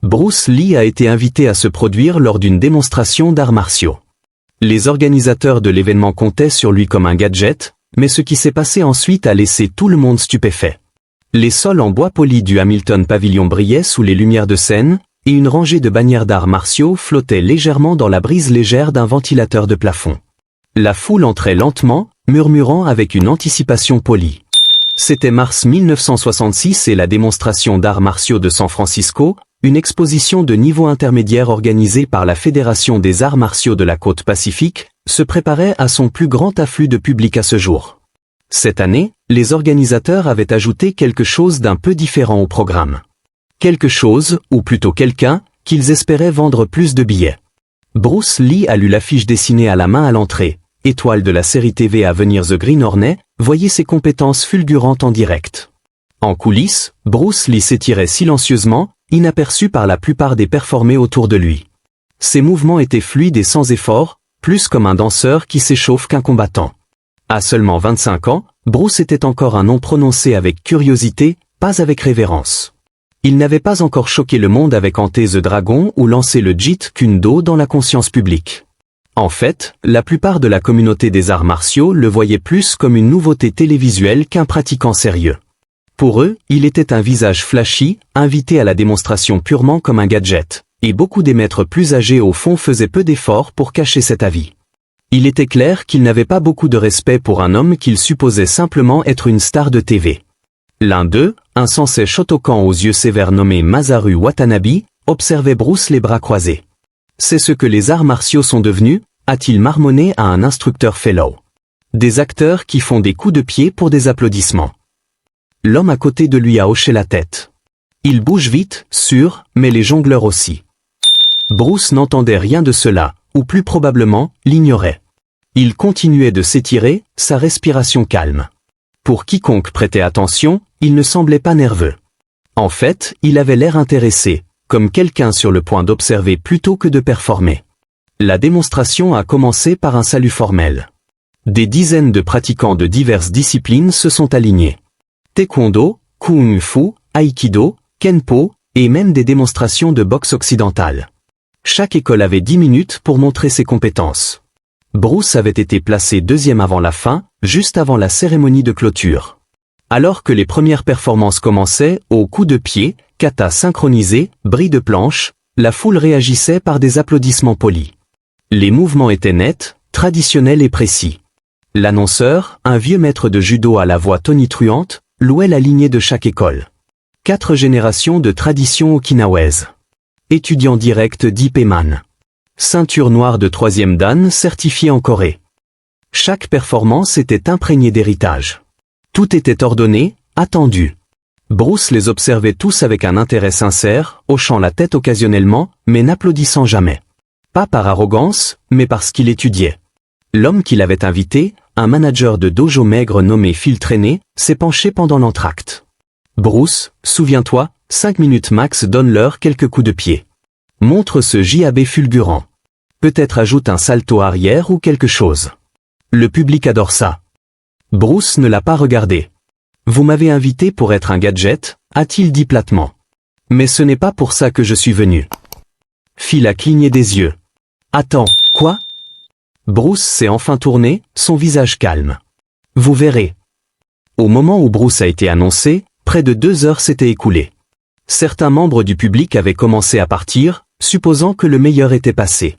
Bruce Lee a été invité à se produire lors d'une démonstration d'arts martiaux. Les organisateurs de l'événement comptaient sur lui comme un gadget, mais ce qui s'est passé ensuite a laissé tout le monde stupéfait. Les sols en bois poli du Hamilton Pavilion brillaient sous les lumières de scène, et une rangée de bannières d'arts martiaux flottait légèrement dans la brise légère d'un ventilateur de plafond. La foule entrait lentement, murmurant avec une anticipation polie. C'était mars 1966 et la démonstration d'arts martiaux de San Francisco, une exposition de niveau intermédiaire organisée par la Fédération des arts martiaux de la côte Pacifique, se préparait à son plus grand afflux de public à ce jour. Cette année, les organisateurs avaient ajouté quelque chose d'un peu différent au programme. Quelque chose, ou plutôt quelqu'un, qu'ils espéraient vendre plus de billets. Bruce Lee a lu l'affiche dessinée à la main à l'entrée. Étoile de la série TV à venir The Green Hornet, voyez ses compétences fulgurantes en direct. En coulisses, Bruce Lee s'étirait silencieusement, inaperçu par la plupart des performés autour de lui. Ses mouvements étaient fluides et sans effort, plus comme un danseur qui s'échauffe qu'un combattant. À seulement 25 ans, Bruce était encore un nom prononcé avec curiosité, pas avec révérence. Il n'avait pas encore choqué le monde avec Enter the Dragon ou lancé le Jeet Kune Do dans la conscience publique. En fait, la plupart de la communauté des arts martiaux le voyait plus comme une nouveauté télévisuelle qu'un pratiquant sérieux. Pour eux, il était un visage flashy, invité à la démonstration purement comme un gadget, et beaucoup des maîtres plus âgés au fond faisaient peu d'efforts pour cacher cet avis. Il était clair qu'ils n'avaient pas beaucoup de respect pour un homme qu'ils supposaient simplement être une star de TV. L'un d'eux, un sensei Shotokan aux yeux sévères nommé Masaru Watanabe, observait Bruce les bras croisés. C'est ce que les arts martiaux sont devenus, a-t-il marmonné à un instructeur fellow. Des acteurs qui font des coups de pied pour des applaudissements. L'homme à côté de lui a hoché la tête. Il bouge vite, sûr, mais les jongleurs aussi. Bruce n'entendait rien de cela, ou plus probablement, l'ignorait. Il continuait de s'étirer, sa respiration calme. Pour quiconque prêtait attention, il ne semblait pas nerveux. En fait, il avait l'air intéressé, comme quelqu'un sur le point d'observer plutôt que de performer. La démonstration a commencé par un salut formel. Des dizaines de pratiquants de diverses disciplines se sont alignés. Taekwondo, Kung Fu, Aikido, Kenpo, et même des démonstrations de boxe occidentale. Chaque école avait 10 minutes pour montrer ses compétences. Bruce avait été placé deuxième avant la fin, juste avant la cérémonie de clôture. Alors que les premières performances commençaient, au coup de pied, kata synchronisé, bris de planche, la foule réagissait par des applaudissements polis. Les mouvements étaient nets, traditionnels et précis. L'annonceur, un vieux maître de judo à la voix tonitruante, louait la lignée de chaque école. 4 générations de tradition okinawaise. Étudiant direct d'Ippeman. Ceinture noire de 3e dan certifié en Corée. Chaque performance était imprégnée d'héritage. Tout était ordonné, attendu. Bruce les observait tous avec un intérêt sincère, hochant la tête occasionnellement, mais n'applaudissant jamais. Pas par arrogance, mais parce qu'il étudiait. L'homme qui l'avait invité, un manager de dojo maigre nommé Phil Traîné, s'est penché pendant l'entracte. Bruce, souviens-toi, 5 minutes max, donne-leur quelques coups de pied. Montre ce JAB fulgurant. Peut-être ajoute un salto arrière ou quelque chose. Le public adore ça. Bruce ne l'a pas regardé. Vous m'avez invité pour être un gadget, a-t-il dit platement. Mais ce n'est pas pour ça que je suis venu. Phil a cligné des yeux. Attends, quoi? Bruce s'est enfin tourné, son visage calme. Vous verrez. Au moment où Bruce a été annoncé, près de 2 heures s'étaient écoulées. Certains membres du public avaient commencé à partir, supposant que le meilleur était passé.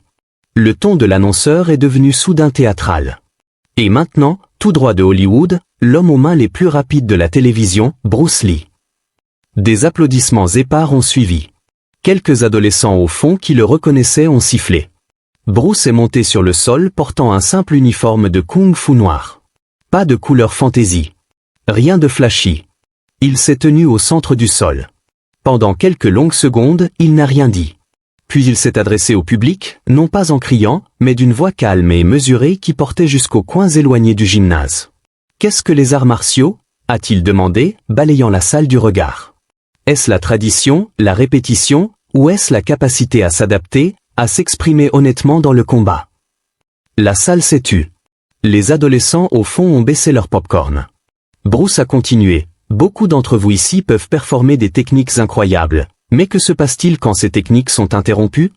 Le ton de l'annonceur est devenu soudain théâtral. Et maintenant, tout droit de Hollywood, l'homme aux mains les plus rapides de la télévision, Bruce Lee. Des applaudissements épars ont suivi. Quelques adolescents au fond qui le reconnaissaient ont sifflé. Bruce est monté sur le sol portant un simple uniforme de kung-fu noir. Pas de couleur fantaisie. Rien de flashy. Il s'est tenu au centre du sol. Pendant quelques longues secondes, il n'a rien dit. Puis il s'est adressé au public, non pas en criant, mais d'une voix calme et mesurée qui portait jusqu'aux coins éloignés du gymnase. « Qu'est-ce que les arts martiaux ?» a-t-il demandé, balayant la salle du regard. Est-ce la tradition, la répétition, ou est-ce la capacité à s'adapter, à s'exprimer honnêtement dans le combat? La salle s'est tue. Les adolescents au fond ont baissé leur popcorn. Bruce a continué. Beaucoup d'entre vous ici peuvent performer des techniques incroyables, Mais que se passe-t-il quand ces techniques sont interrompues?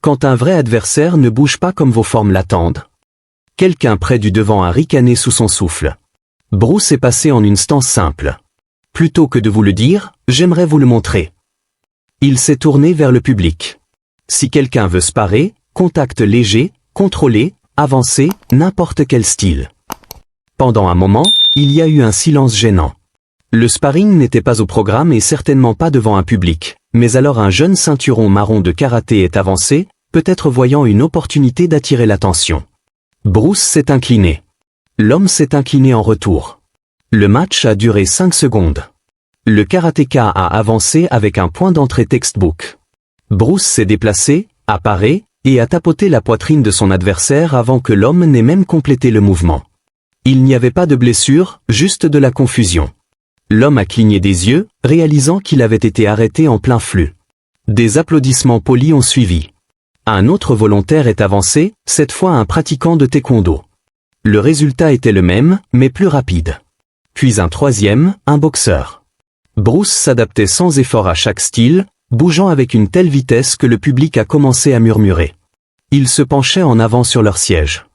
Quand un vrai adversaire ne bouge pas comme vos formes l'attendent? Quelqu'un près du devant a ricané sous son souffle. Bruce est passé en une stance simple. Plutôt que de vous le dire, j'aimerais vous le montrer. Il s'est tourné vers le public. Si quelqu'un veut sparer, contact léger, contrôlé, avancé, n'importe quel style. Pendant un moment, il y a eu un silence gênant. Le sparring n'était pas au programme et certainement pas devant un public, mais alors un jeune ceinturon marron de karaté est avancé, peut-être voyant une opportunité d'attirer l'attention. Bruce s'est incliné. L'homme s'est incliné en retour. Le match a duré 5 secondes. Le karatéka a avancé avec un point d'entrée textbook. Bruce s'est déplacé, a paré, et a tapoté la poitrine de son adversaire avant que l'homme n'ait même complété le mouvement. Il n'y avait pas de blessure, juste de la confusion. L'homme a cligné des yeux, réalisant qu'il avait été arrêté en plein flux. Des applaudissements polis ont suivi. Un autre volontaire est avancé, cette fois un pratiquant de taekwondo. Le résultat était le même, mais plus rapide. Puis un troisième, un boxeur. Bruce s'adaptait sans effort à chaque style, bougeant avec une telle vitesse que le public a commencé à murmurer. Ils se penchaient en avant sur leur siège.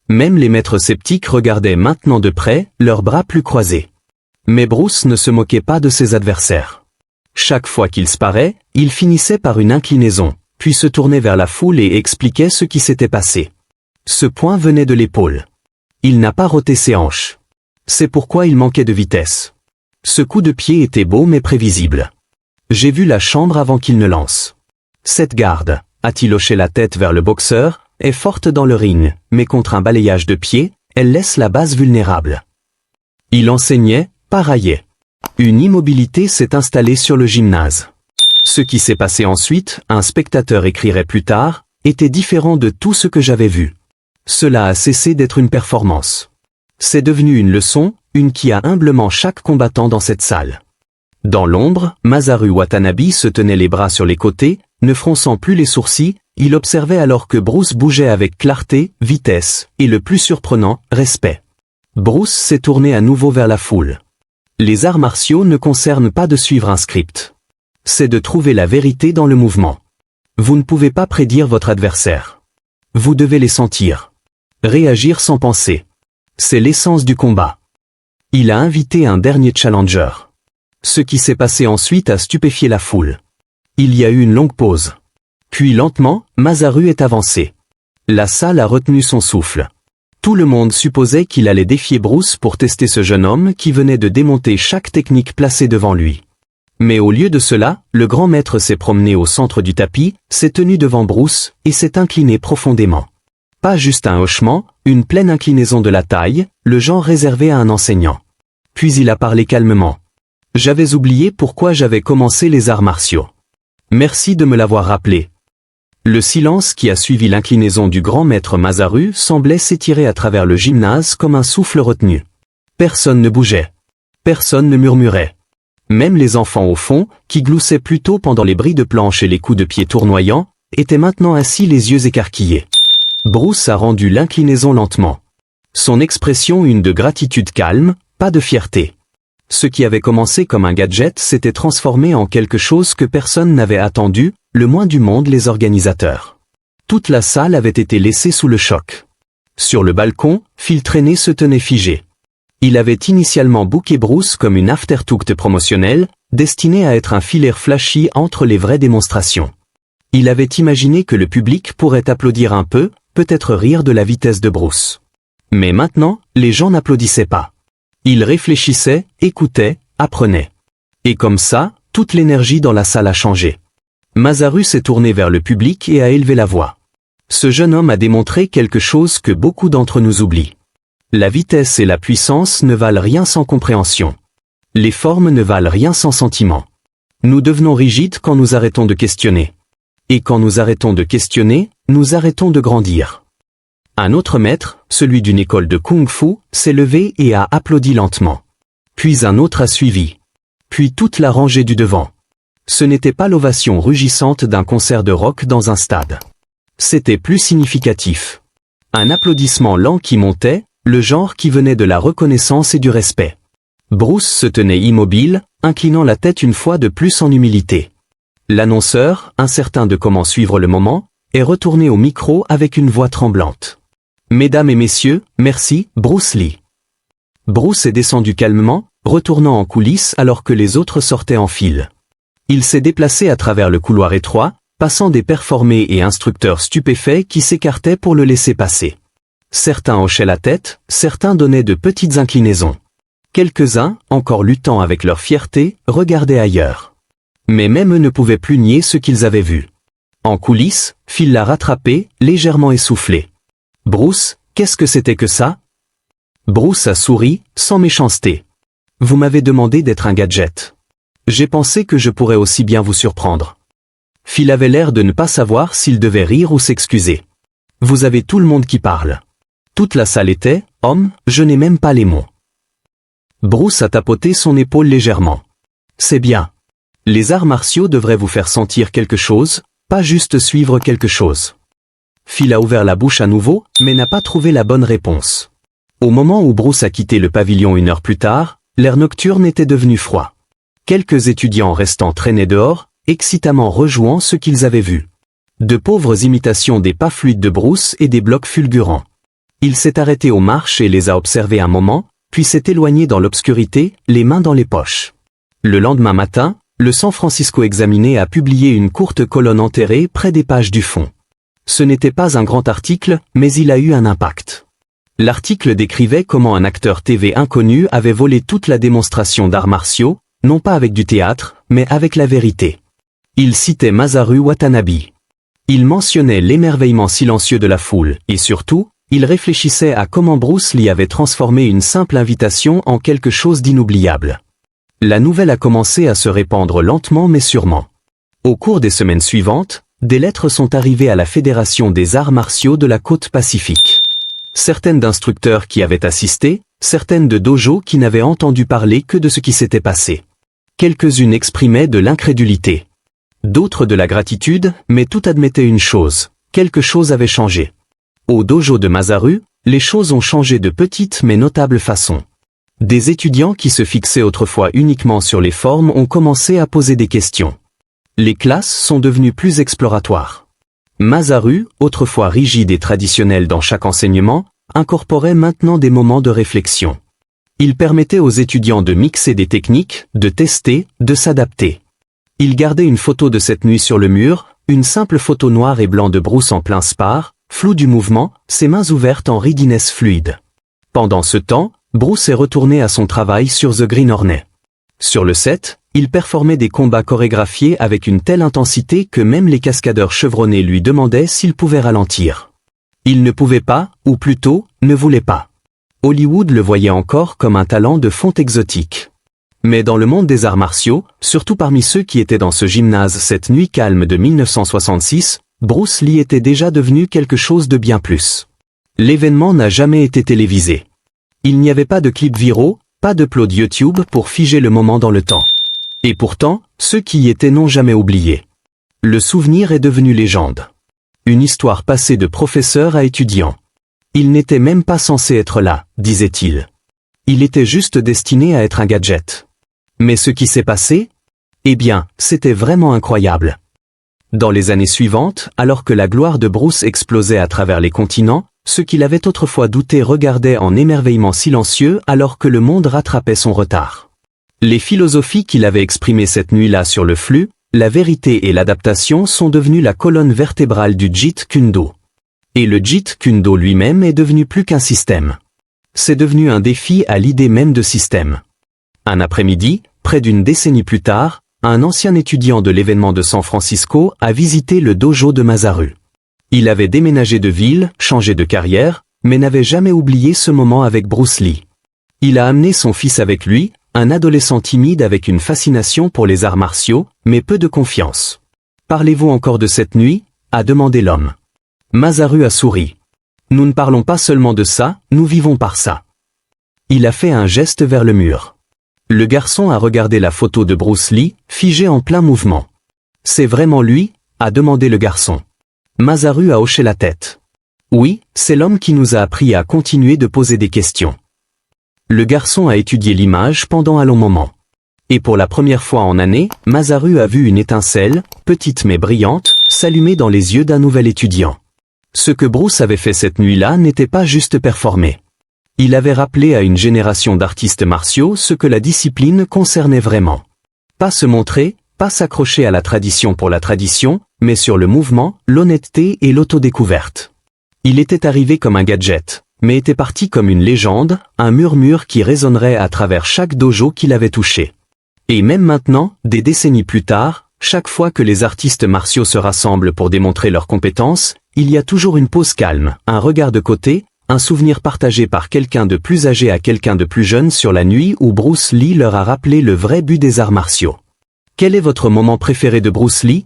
Même les maîtres sceptiques regardaient maintenant de près, leurs bras plus croisés. Mais Bruce ne se moquait pas de ses adversaires. Chaque fois qu'il sparait, il finissait par une inclinaison, puis se tournait vers la foule et expliquait ce qui s'était passé. Ce point venait de l'épaule. Il n'a pas roté ses hanches. C'est pourquoi il manquait de vitesse. Ce coup de pied était beau mais prévisible. J'ai vu la chambre avant qu'il ne lance. Cette garde, a-t-il hoché la tête vers le boxeur, est forte dans le ring, mais contre un balayage de pied, elle laisse la base vulnérable. Il enseignait, paraillait. Une immobilité s'est installée sur le gymnase. Ce qui s'est passé ensuite, un spectateur écrirait plus tard, était différent de tout ce que j'avais vu. Cela a cessé d'être une performance. C'est devenu une leçon, une qui a humblement chaque combattant dans cette salle. Dans l'ombre, Masaru Watanabe se tenait les bras sur les côtés, ne fronçant plus les sourcils, il observait alors que Bruce bougeait avec clarté, vitesse, et le plus surprenant, respect. Bruce s'est tourné à nouveau vers la foule. Les arts martiaux ne concernent pas de suivre un script. C'est de trouver la vérité dans le mouvement. Vous ne pouvez pas prédire votre adversaire. Vous devez les sentir. Réagir sans penser. C'est l'essence du combat. Il a invité un dernier challenger. Ce qui s'est passé ensuite a stupéfié la foule. Il y a eu une longue pause. Puis lentement, Masaru est avancé. La salle a retenu son souffle. Tout le monde supposait qu'il allait défier Bruce pour tester ce jeune homme qui venait de démonter chaque technique placée devant lui. Mais au lieu de cela, le grand maître s'est promené au centre du tapis, s'est tenu devant Bruce, et s'est incliné profondément. Pas juste un hochement, une pleine inclinaison de la taille, le genre réservé à un enseignant. Puis il a parlé calmement. J'avais oublié pourquoi j'avais commencé les arts martiaux. Merci de me l'avoir rappelé. Le silence qui a suivi l'inclinaison du grand maître Masaru semblait s'étirer à travers le gymnase comme un souffle retenu. Personne ne bougeait. Personne ne murmurait. Même les enfants au fond, qui gloussaient plutôt pendant les bris de planche et les coups de pied tournoyants, étaient maintenant assis les yeux écarquillés. Bruce a rendu l'inclinaison lentement. Son expression une de gratitude calme, pas de fierté. Ce qui avait commencé comme un gadget s'était transformé en quelque chose que personne n'avait attendu, le moins du monde les organisateurs. Toute la salle avait été laissée sous le choc. Sur le balcon, Phil Traîné se tenait figé. Il avait initialement booké Bruce comme une aftertucht promotionnelle, destinée à être un filaire flashy entre les vraies démonstrations. Il avait imaginé que le public pourrait applaudir un peu, peut-être rire de la vitesse de Bruce. Mais maintenant, les gens n'applaudissaient pas. Ils réfléchissaient, écoutaient, apprenaient. Et comme ça, toute l'énergie dans la salle a changé. Masaru s'est tourné vers le public et a élevé la voix. Ce jeune homme a démontré quelque chose que beaucoup d'entre nous oublient. La vitesse et la puissance ne valent rien sans compréhension. Les formes ne valent rien sans sentiment. Nous devenons rigides quand nous arrêtons de questionner. Et quand nous arrêtons de questionner, nous arrêtons de grandir. Un autre maître, celui d'une école de kung-fu, s'est levé et a applaudi lentement. Puis un autre a suivi. Puis toute la rangée du devant. Ce n'était pas l'ovation rugissante d'un concert de rock dans un stade. C'était plus significatif. Un applaudissement lent qui montait, le genre qui venait de la reconnaissance et du respect. Bruce se tenait immobile, inclinant la tête une fois de plus en humilité. L'annonceur, incertain de comment suivre le moment, est retourné au micro avec une voix tremblante. Mesdames et messieurs, merci, Bruce Lee. Bruce est descendu calmement, retournant en coulisses alors que les autres sortaient en file. Il s'est déplacé à travers le couloir étroit, passant des performés et instructeurs stupéfaits qui s'écartaient pour le laisser passer. Certains hochaient la tête, certains donnaient de petites inclinaisons. Quelques-uns, encore luttant avec leur fierté, regardaient ailleurs. Mais même eux ne pouvaient plus nier ce qu'ils avaient vu. En coulisses, Phil l'a rattrapé, légèrement essoufflé. « Bruce, qu'est-ce que c'était que ça ?» Bruce a souri, sans méchanceté. « Vous m'avez demandé d'être un gadget. J'ai pensé que je pourrais aussi bien vous surprendre. » Phil avait l'air de ne pas savoir s'il devait rire ou s'excuser. « Vous avez tout le monde qui parle. » Toute la salle était « Homme, je n'ai même pas les mots. » Bruce a tapoté son épaule légèrement. « C'est bien. Les arts martiaux devraient vous faire sentir quelque chose, pas juste suivre quelque chose. » Phil a ouvert la bouche à nouveau, mais n'a pas trouvé la bonne réponse. Au moment où Bruce a quitté le pavillon 1 heure plus tard, l'air nocturne était devenu froid. Quelques étudiants restants traînaient dehors, excitamment rejouant ce qu'ils avaient vu. De pauvres imitations des pas fluides de Bruce et des blocs fulgurants. Il s'est arrêté aux marches et les a observés un moment, puis s'est éloigné dans l'obscurité, les mains dans les poches. Le lendemain matin, le San Francisco Examiner a publié une courte colonne enterrée près des pages du fond. Ce n'était pas un grand article, mais il a eu un impact. L'article décrivait comment un acteur TV inconnu avait volé toute la démonstration d'arts martiaux, non pas avec du théâtre, mais avec la vérité. Il citait Masaru Watanabe. Il mentionnait l'émerveillement silencieux de la foule, et surtout, il réfléchissait à comment Bruce Lee avait transformé une simple invitation en quelque chose d'inoubliable. La nouvelle a commencé à se répandre lentement mais sûrement. Au cours des semaines suivantes, des lettres sont arrivées à la Fédération des arts martiaux de la côte pacifique. Certaines d'instructeurs qui avaient assisté, certaines de dojos qui n'avaient entendu parler que de ce qui s'était passé. Quelques-unes exprimaient de l'incrédulité. D'autres de la gratitude, mais tout admettait une chose, quelque chose avait changé. Au dojo de Masaru, les choses ont changé de petites mais notables façons. Des étudiants qui se fixaient autrefois uniquement sur les formes ont commencé à poser des questions. Les classes sont devenues plus exploratoires. Masaru, autrefois rigide et traditionnel dans chaque enseignement, incorporait maintenant des moments de réflexion. Il permettait aux étudiants de mixer des techniques, de tester, de s'adapter. Il gardait une photo de cette nuit sur le mur, une simple photo noir et blanc de Bruce en plein spar, flou du mouvement, ses mains ouvertes en readiness fluide. Pendant ce temps, Bruce est retourné à son travail sur The Green Hornet. Sur le set, il performait des combats chorégraphiés avec une telle intensité que même les cascadeurs chevronnés lui demandaient s'il pouvait ralentir. Il ne pouvait pas, ou plutôt, ne voulait pas. Hollywood le voyait encore comme un talent de fonte exotique. Mais dans le monde des arts martiaux, surtout parmi ceux qui étaient dans ce gymnase cette nuit calme de 1966, Bruce Lee était déjà devenu quelque chose de bien plus. L'événement n'a jamais été télévisé. Il n'y avait pas de clips viraux, pas d'upload YouTube pour figer le moment dans le temps. Et pourtant, ceux qui y étaient n'ont jamais oublié. Le souvenir est devenu légende. Une histoire passée de professeur à étudiant. Il n'était même pas censé être là, disait-il. Il était juste destiné à être un gadget. Mais ce qui s'est passé? Eh bien, c'était vraiment incroyable. Dans les années suivantes, alors que la gloire de Bruce explosait à travers les continents, ceux qui l'avaient autrefois douté regardaient en émerveillement silencieux alors que le monde rattrapait son retard. Les philosophies qu'il avait exprimées cette nuit-là sur le flux, la vérité et l'adaptation sont devenues la colonne vertébrale du Jeet Kune Do. Et le Jeet Kune Do lui-même est devenu plus qu'un système. C'est devenu un défi à l'idée même de système. Un après-midi, près d'une décennie plus tard, un ancien étudiant de l'événement de San Francisco a visité le dojo de Masaru. Il avait déménagé de ville, changé de carrière, mais n'avait jamais oublié ce moment avec Bruce Lee. Il a amené son fils avec lui, un adolescent timide avec une fascination pour les arts martiaux, mais peu de confiance. « Parlez-vous encore de cette nuit ?» a demandé l'homme. Masaru a souri. « Nous ne parlons pas seulement de ça, nous vivons par ça. » Il a fait un geste vers le mur. Le garçon a regardé la photo de Bruce Lee, figée en plein mouvement. « C'est vraiment lui ?» a demandé le garçon. Masaru a hoché la tête. « Oui, c'est l'homme qui nous a appris à continuer de poser des questions. » Le garçon a étudié l'image pendant un long moment. Et pour la première fois en année, Masaru a vu une étincelle, petite mais brillante, s'allumer dans les yeux d'un nouvel étudiant. Ce que Bruce avait fait cette nuit-là n'était pas juste performer. Il avait rappelé à une génération d'artistes martiaux ce que la discipline concernait vraiment. Pas se montrer, pas s'accrocher à la tradition pour la tradition, mais sur le mouvement, l'honnêteté et l'autodécouverte. Il était arrivé comme un gadget, mais était parti comme une légende, un murmure qui résonnerait à travers chaque dojo qu'il avait touché. Et même maintenant, des décennies plus tard, chaque fois que les artistes martiaux se rassemblent pour démontrer leurs compétences, il y a toujours une pause calme, un regard de côté, un souvenir partagé par quelqu'un de plus âgé à quelqu'un de plus jeune sur la nuit où Bruce Lee leur a rappelé le vrai but des arts martiaux. Quel est votre moment préféré de Bruce Lee?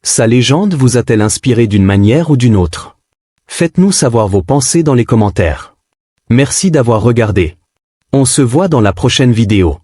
Sa légende vous a-t-elle inspiré d'une manière ou d'une autre? Faites-nous savoir vos pensées dans les commentaires. Merci d'avoir regardé. On se voit dans la prochaine vidéo.